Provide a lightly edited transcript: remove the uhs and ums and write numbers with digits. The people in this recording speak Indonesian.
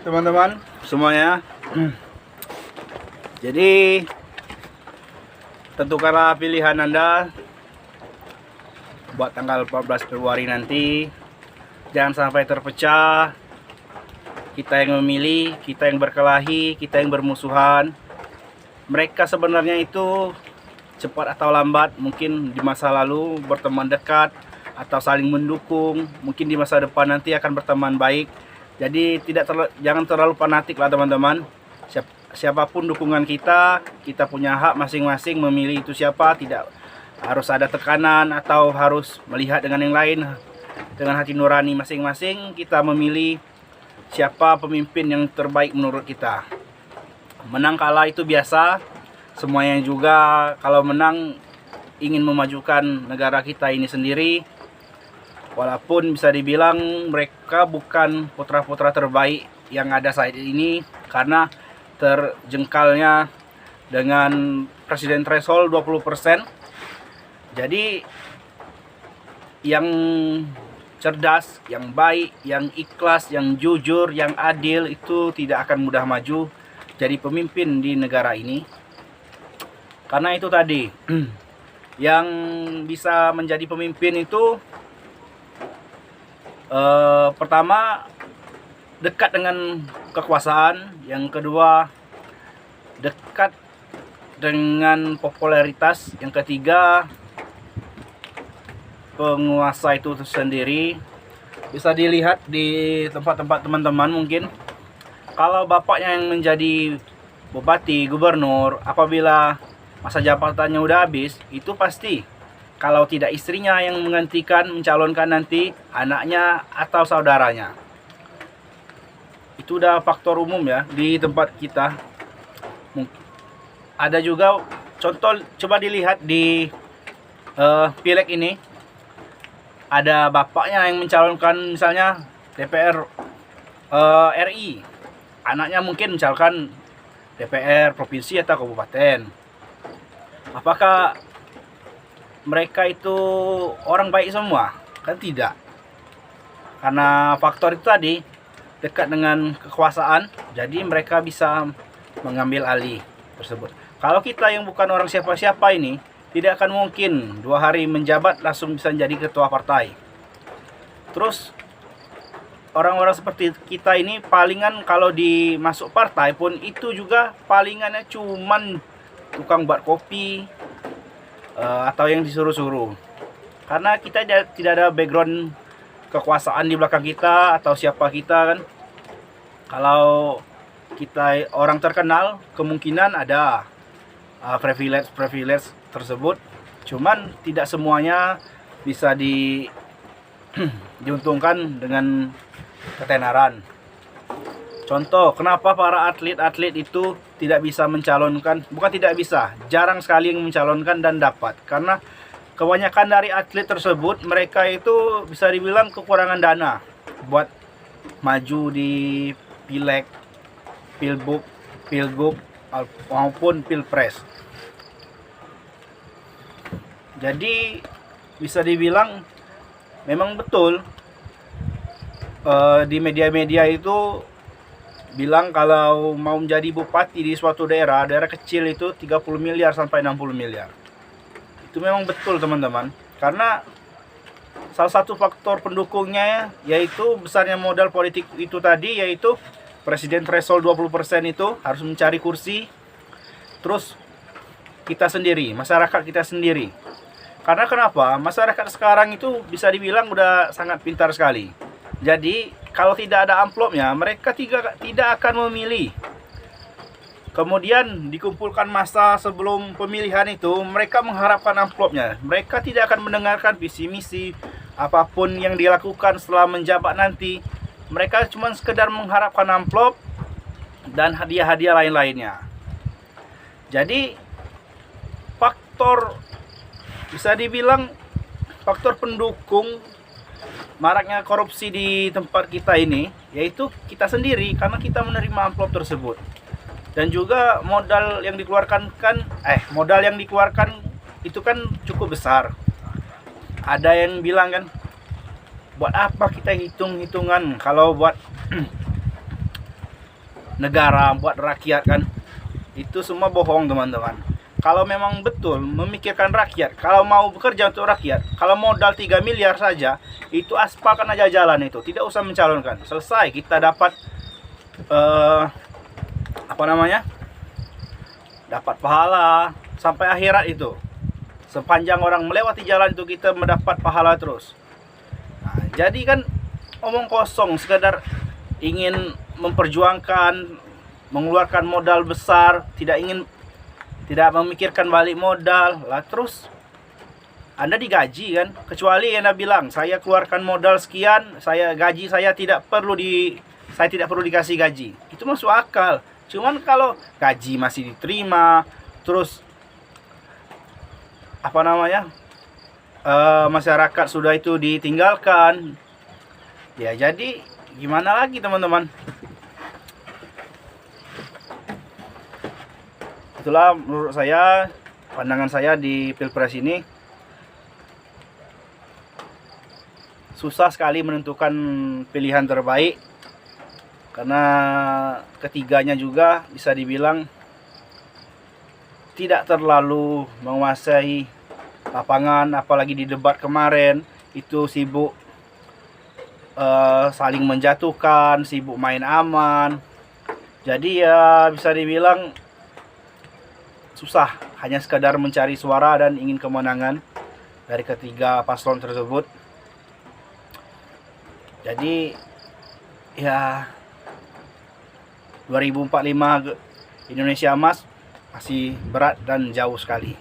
teman-teman semuanya. Jadi tentukanlah pilihan Anda buat tanggal 14 Februari nanti. Jangan sampai terpecah. Kita yang memilih, kita yang berkelahi, kita yang bermusuhan. Mereka sebenarnya itu cepat atau lambat, mungkin di masa lalu berteman dekat atau saling mendukung, mungkin di masa depan nanti akan berteman baik. Jadi jangan terlalu fanatik lah teman-teman. Siapapun dukungan kita punya hak masing-masing memilih itu siapa. Tidak harus ada tekanan atau harus melihat dengan yang lain. Dengan hati nurani masing-masing kita memilih siapa pemimpin yang terbaik menurut kita. Menang kalah itu biasa. Semuanya juga kalau menang ingin memajukan negara kita ini sendiri. Walaupun bisa dibilang mereka bukan putra-putra terbaik yang ada saat ini, karena terjengkalnya dengan presiden threshold 20%. Jadi yang cerdas, yang baik, yang ikhlas, yang jujur, yang adil itu tidak akan mudah maju jadi pemimpin di negara ini. Karena itu tadi, yang bisa menjadi pemimpin itu pertama dekat dengan kekuasaan, yang kedua dekat dengan popularitas, yang ketiga penguasa itu sendiri. Bisa dilihat di tempat-tempat teman-teman mungkin, kalau bapaknya yang menjadi bupati, gubernur, apabila masa jabatannya udah habis, itu pasti kalau tidak istrinya yang menggantikan, mencalonkan nanti anaknya atau saudaranya. Itu udah faktor umum ya di tempat kita. Ada juga contoh, coba dilihat di pileg ini. Ada bapaknya yang mencalonkan misalnya DPR RI. Anaknya mungkin mencalonkan DPR provinsi atau kabupaten. Apakah mereka itu orang baik semua? Kan tidak. Karena faktor itu tadi, dekat dengan kekuasaan, jadi mereka bisa mengambil alih tersebut. Kalau kita yang bukan orang siapa-siapa ini, tidak akan mungkin 2 hari menjabat langsung bisa jadi ketua partai. Terus orang-orang seperti kita ini palingan kalau dimasuk partai pun itu juga palingannya cuman tukang buat kopi, atau yang disuruh-suruh. Karena kita tidak ada background kekuasaan di belakang kita atau siapa kita kan. Kalau kita orang terkenal, kemungkinan ada privilege tersebut. Cuman tidak semuanya bisa diuntungkan dengan ketenaran. Contoh, kenapa para atlet-atlet itu tidak bisa mencalonkan? Bukan tidak bisa, jarang sekali yang mencalonkan dan dapat. Karena kebanyakan dari atlet tersebut, mereka itu bisa dibilang kekurangan dana buat maju di pileg, pilgub, maupun pilpres. Jadi bisa dibilang memang betul di media-media itu bilang kalau mau menjadi bupati di suatu daerah kecil itu 30 miliar sampai 60 miliar. Itu memang betul teman-teman. Karena salah satu faktor pendukungnya yaitu besarnya modal politik itu tadi, yaitu presiden threshold 20% itu harus mencari kursi. Terus kita sendiri, masyarakat kita sendiri. Karena kenapa? Masyarakat sekarang itu bisa dibilang udah sangat pintar sekali. Jadi kalau tidak ada amplopnya, mereka tidak akan memilih. Kemudian dikumpulkan massa sebelum pemilihan itu, mereka mengharapkan amplopnya. Mereka tidak akan mendengarkan visi misi apapun yang dilakukan setelah menjabat nanti. Mereka cuma sekedar mengharapkan amplop dan hadiah-hadiah lain-lainnya. Jadi faktor, bisa dibilang faktor pendukung maraknya korupsi di tempat kita ini, yaitu kita sendiri, karena kita menerima amplop tersebut. Dan juga modal yang dikeluarkan itu kan cukup besar. Ada yang bilang kan, buat apa kita hitung-hitungan kalau buat negara, buat rakyat kan. Itu semua bohong teman-teman. Kalau memang betul memikirkan rakyat, kalau mau bekerja untuk rakyat, kalau modal 3 miliar saja, itu aspalkan aja jalan itu, tidak usah mencalonkan. Selesai, kita dapat dapat pahala sampai akhirat itu. Sepanjang orang melewati jalan itu, kita mendapat pahala terus. Nah, jadi kan omong kosong, sekedar ingin memperjuangkan, mengeluarkan modal besar, tidak memikirkan balik modal lah. Terus Anda digaji kan, kecuali Anda bilang saya keluarkan modal sekian, saya tidak perlu dikasih gaji, itu masuk akal. Cuman kalau gaji masih diterima, terus masyarakat sudah itu ditinggalkan, ya jadi gimana lagi teman-teman. Itulah menurut saya, pandangan saya di Pilpres ini. Susah sekali menentukan pilihan terbaik, karena ketiganya juga bisa dibilang tidak terlalu menguasai lapangan. Apalagi di debat kemarin itu sibuk saling menjatuhkan, sibuk main aman. Jadi ya bisa dibilang susah, hanya sekadar mencari suara dan ingin kemenangan dari ketiga paslon tersebut. Jadi ya 2045 Indonesia Emas masih berat dan jauh sekali.